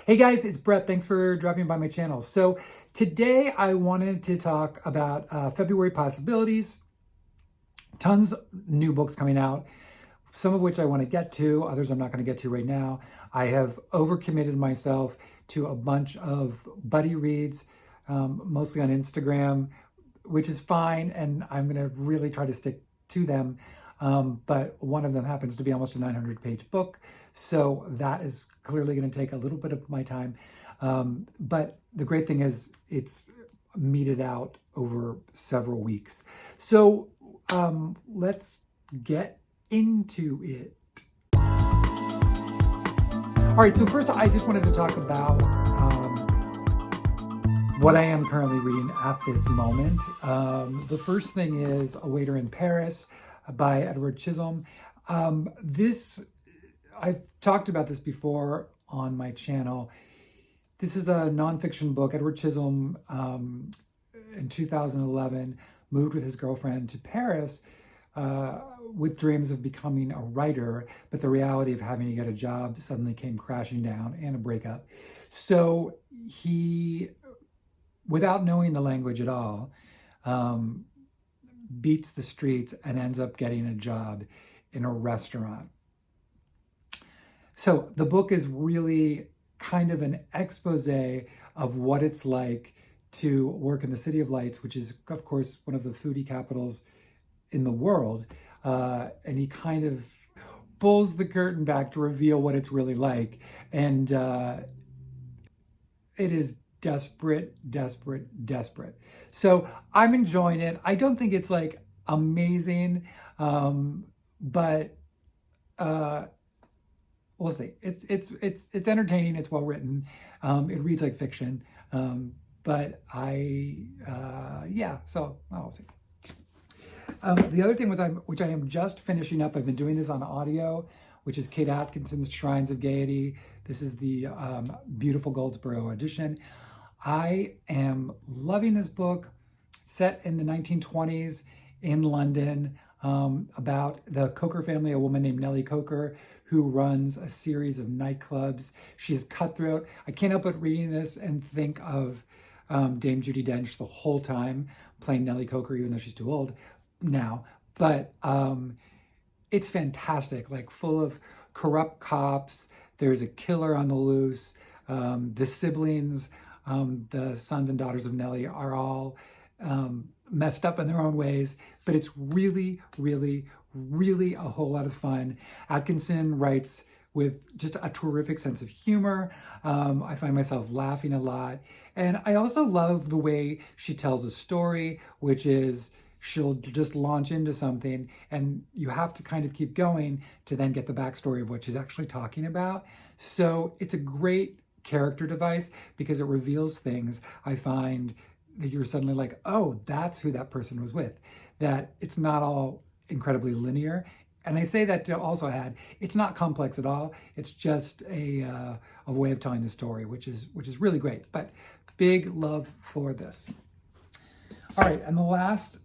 Hey guys, it's Brett. Thanks for dropping by my channel. So today I wanted to talk about February possibilities. Tons of new books coming out, some of which I want to get to, others I'm not going to get to right now. I have overcommitted myself to a bunch of buddy reads, mostly on Instagram, which is fine, and I'm going to really try to stick to them. But one of them happens to be almost a 900-page book, so that is clearly going to take a little bit of my time. But the great thing is it's meted out over several weeks. So let's get into it. All right, so first I just wanted to talk about what I am currently reading at this moment. The first thing is A Waiter in Paris by Edward Chisholm. I've talked about this before on my channel. This is a nonfiction book. Edward Chisholm, in 2011, moved with his girlfriend to Paris with dreams of becoming a writer, but the reality of having to get a job suddenly came crashing down and a breakup. So he, without knowing the language at all, beats the streets and ends up getting a job in a restaurant. So the book is really kind of an expose of what it's like to work in the City of Lights, which is, of course, one of the foodie capitals in the world. And he kind of pulls the curtain back to reveal what it's really like. And it is desperate, desperate, desperate. So I'm enjoying it. I don't think it's like amazing, but we'll see. It's entertaining. It's well written. It reads like fiction. But so I'll see. The other thing which I am just finishing up, I've been doing this on audio, which is Kate Atkinson's Shrines of Gaiety. This is the beautiful Goldsboro edition. I am loving this book, set in the 1920s in London, about the Coker family, a woman named Nellie Coker, who runs a series of nightclubs. She is cutthroat. I can't help but reading this and think of Dame Judi Dench the whole time, playing Nellie Coker, even though she's too old now. But it's fantastic, like full of corrupt cops. There's a killer on the loose. The siblings, the sons and daughters of Nellie, are all messed up in their own ways, but it's really, really, really a whole lot of fun. Atkinson writes with just a terrific sense of humor. I find myself laughing a lot. And I also love the way she tells a story, which is she'll just launch into something and you have to kind of keep going to then get the backstory of what she's actually talking about. So it's a great character device because it reveals things. I find that you're suddenly like, oh, that's who that person was with. That it's not all incredibly linear. And I say that to also add, it's not complex at all. It's just a way of telling the story, which is really great. But big love for this. All right, and the last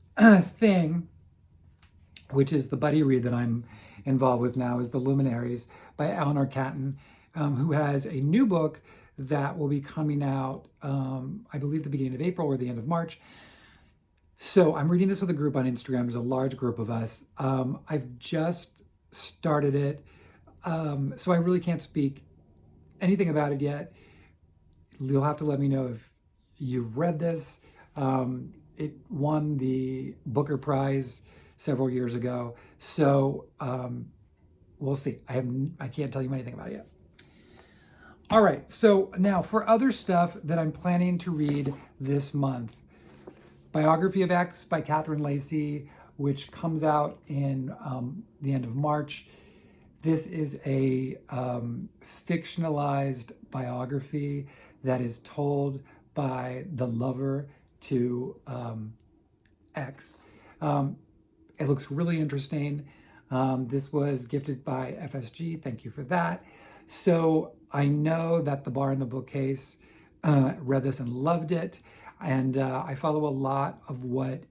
thing, which is the buddy read that I'm involved with now, is The Luminaries by Eleanor Catton, who has a new book that will be coming out, I believe, the beginning of April or the end of March. So I'm reading this with a group on Instagram. There's a large group of us. I've just started it, so I really can't speak anything about it yet. You'll have to let me know if you've read this. It won the Booker Prize several years ago, so we'll see. I can't tell you anything about it yet. All right, so now for other stuff that I'm planning to read this month. Biography of X by Lacy, which comes out in the end of March. This is a fictionalized biography that is told by the lover to X. It looks really interesting. This was gifted by FSG. Thank you for that. So I know that The Bar in the Bookcase read this and loved it. And I follow a lot of what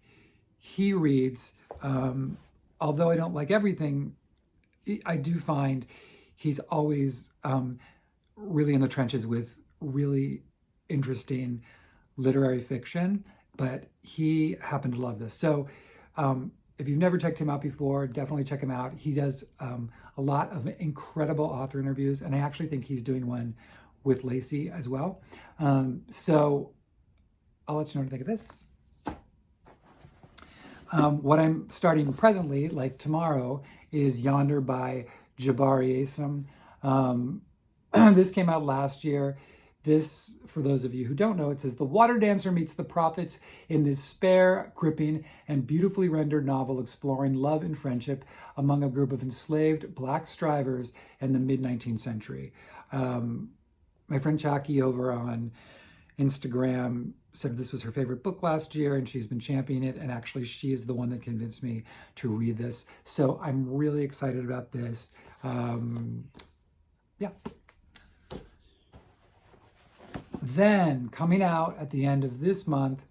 he reads. Although I don't like everything, I do find he's always really in the trenches with really interesting literary fiction, but he happened to love this. So if you've never checked him out before, definitely check him out. He does a lot of incredible author interviews, and I actually think he's doing one with Lacy as well. So I'll let you know what I think of this. What I'm starting presently, like tomorrow, is Yonder by Jabari Asim. This came out last year. This, for those of you who don't know, it says the water dancer meets the prophets in this spare, gripping, and beautifully rendered novel exploring love and friendship among a group of enslaved black strivers in the mid-19th century. My friend Chaki over on Instagram said this was her favorite book last year, and she's been championing it, and actually she is the one that convinced me to read this. So I'm really excited about this. Yeah. Then, coming out at the end of this month,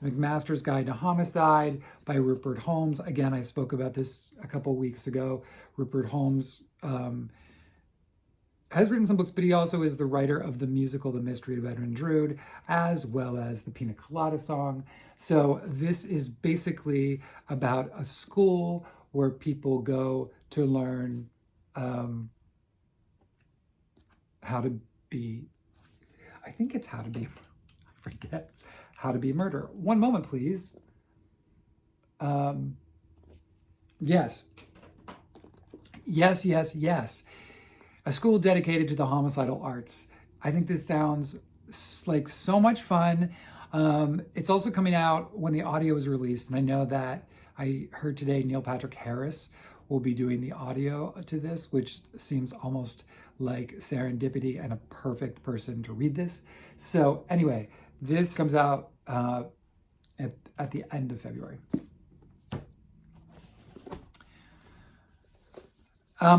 McMaster's Guide to Homicide by Rupert Holmes. Again, I spoke about this a couple weeks ago. Rupert Holmes has written some books, but he also is the writer of the musical The Mystery of Edwin Drood, as well as the Pina Colada Song. So this is basically about a school where people go to learn how to be, I think it's how to be, I forget, how to be a murderer. One moment, please. Yes. Yes. A school dedicated to the homicidal arts. I think this sounds like so much fun. It's also coming out when the audio is released. And I know that I heard today Neil Patrick Harris will be doing the audio to this, which seems almost like serendipity and a perfect person to read this. So anyway, this comes out at the end of February.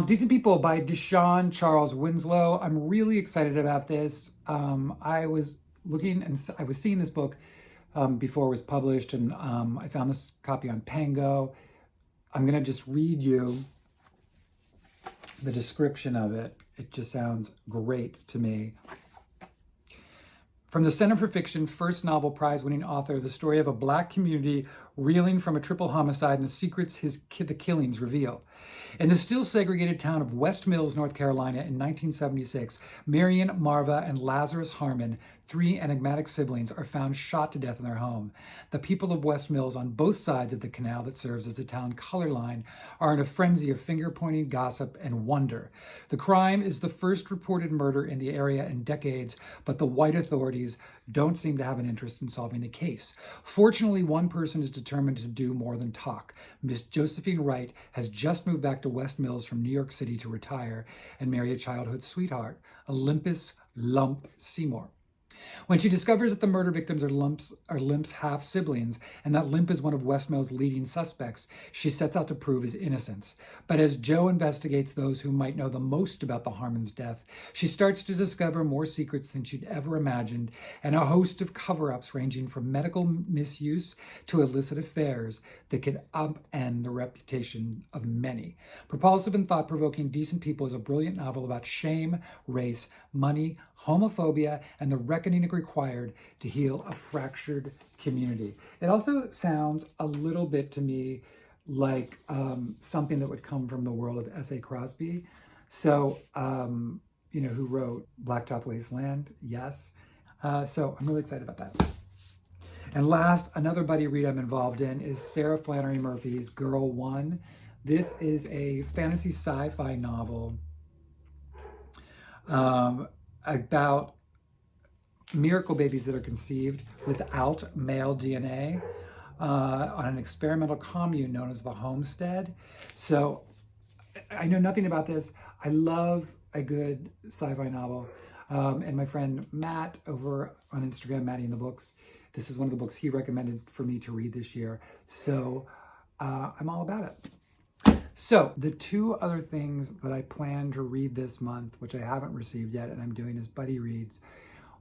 Decent People by Deshaun Charles Winslow. I'm really excited about this. I was looking and I was seeing this book before it was published, and I found this copy on Pango. I'm going to just read you the description of it. It just sounds great to me. From the Center for Fiction, first novel prize-winning author, the story of a black community reeling from a triple homicide and the secrets the killings reveal. In the still segregated town of West Mills, North Carolina in 1976, Marion, Marva, and Lazarus Harmon, three enigmatic siblings, are found shot to death in their home. The people of West Mills, on both sides of the canal that serves as a town color line, are in a frenzy of finger-pointing gossip and wonder. The crime is the first reported murder in the area in decades, but the white authorities don't seem to have an interest in solving the case. Fortunately, one person is determined to do more than talk. Miss Josephine Wright has just moved back to West Mills from New York City to retire and marry a childhood sweetheart, Olympus Lump Seymour. When she discovers that the murder victims are Limp's half-siblings and that Limp is one of West Mills' leading suspects, she sets out to prove his innocence. But as Jo investigates those who might know the most about the Harmon's death, she starts to discover more secrets than she'd ever imagined, and a host of cover-ups ranging from medical misuse to illicit affairs that could upend the reputation of many. Propulsive and thought-provoking, Decent People is a brilliant novel about shame, race, money, homophobia, and the reckoning required to heal a fractured community. It also sounds a little bit to me like something that would come from the world of S.A. Crosby. So, who wrote Blacktop Wasteland? Yes. So I'm really excited about that. And last, another buddy read I'm involved in is Sarah Flannery Murphy's GirlOne. This is a fantasy sci-fi novel about miracle babies that are conceived without male DNA on an experimental commune known as the Homestead. So I know nothing about this. I love a good sci-fi novel. And my friend Matt over on Instagram, Matty in the Books, this is one of the books he recommended for me to read this year. So I'm all about it. So the two other things that I plan to read this month, which I haven't received yet and I'm doing as buddy reads.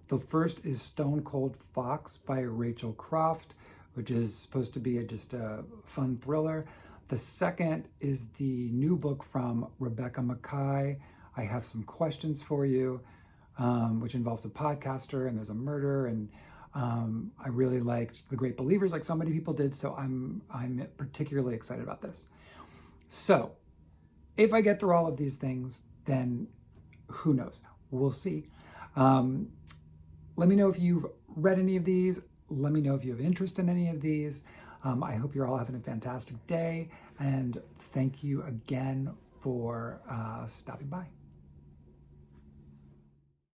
The first is Stone Cold Fox by Rachel Croft, which is supposed to be just a fun thriller. The second is the new book from Rebecca Makkai, I Have Some Questions for You. which involves a podcaster and there's a murder, and I really liked The Great Believers, like so many people did, so I'm particularly excited about this. So if I get through all of these things, then who knows? We'll see. Let me know if you've read any of these. Let me know if you have interest in any of these. I hope you're all having a fantastic day, and thank you again for stopping by.